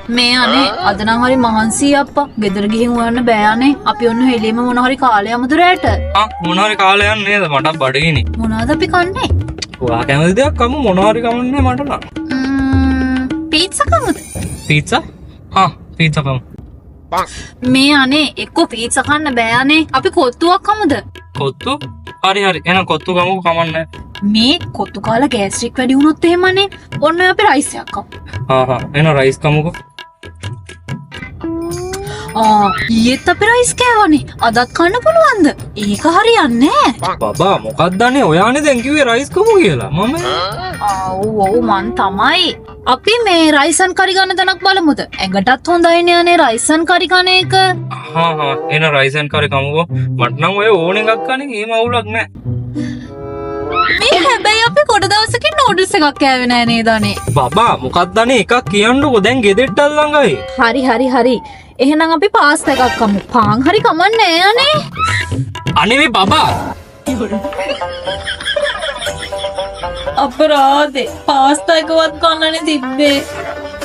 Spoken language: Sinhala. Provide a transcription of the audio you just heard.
මේ අනේ අද නම් හරි මහන්සි අප්පා. ගෙදර ගිහින් හොයන්න බෑ අනේ. අපි ඔන්න හෙළියම මොන හරි කාලේ යමුද රැට? මොන හරි කාලේ යන්නේ නේද? මට බඩගිනි. මොනවද අපි කන්නේ? ඔයා කැමති දෙයක් කමු මොන හරි කමන්නේ මට නම්. පීට්සා කමුද? පීට්සා? පීට්සා කමු. මේ අනේ එක්ක පීට්සා කන්න බෑ අනේ. අපි කොත්තුවක් කමුද? කොත්තු? හරි එහෙනම් කොත්තු කමු කමන්නේ. මේ කොත්තු කාලා ගෑස්ට්‍රික් වැඩි වුණොත් එහෙමනේ. ඔන්න අපි රයිස් එකක් කමු. එහෙනම් රයිස් කමුකෝ. ඊයේත් අපි රයිස් කෑවනේ. අදත් කන්න පුළුවන්ද? ඒක හරියන්නේ නෑ. බබා මොකක්ද අනේ ඔයානේ දැන් කිව්වේ රයිස් කමු කියලා. මම ඔව් මන් තමයි. අපි මේ රයිසන් කරි ගන්න තැනක් බලමුද? ඇඟටත් හොඳයිනේ අනේ රයිසන් කරි කන එක. එහෙනම් රයිසන් කරි කමුකෝ. මට නම් ඔය ඕන එකක් කන්නේ එහෙම අවුලක් නෑ. මේ හැබැයි අපි කොට දවසකින් නූඩල්ස් එකක් කෑවේ නෑ නේද අනේ? බබා මොකක්ද අනේ එකක් කියන්නකෝ දැන් ගෙදෙට්ට ළඟයි. හරි. එහෙනම් අපි පාස්තා එකක් කමු. පාන් හරි කමන්නේ අනේ. අනේ මේ බබා අපරාධේ පාස්තා එකවත් කන්නනේ තිබ්බේ.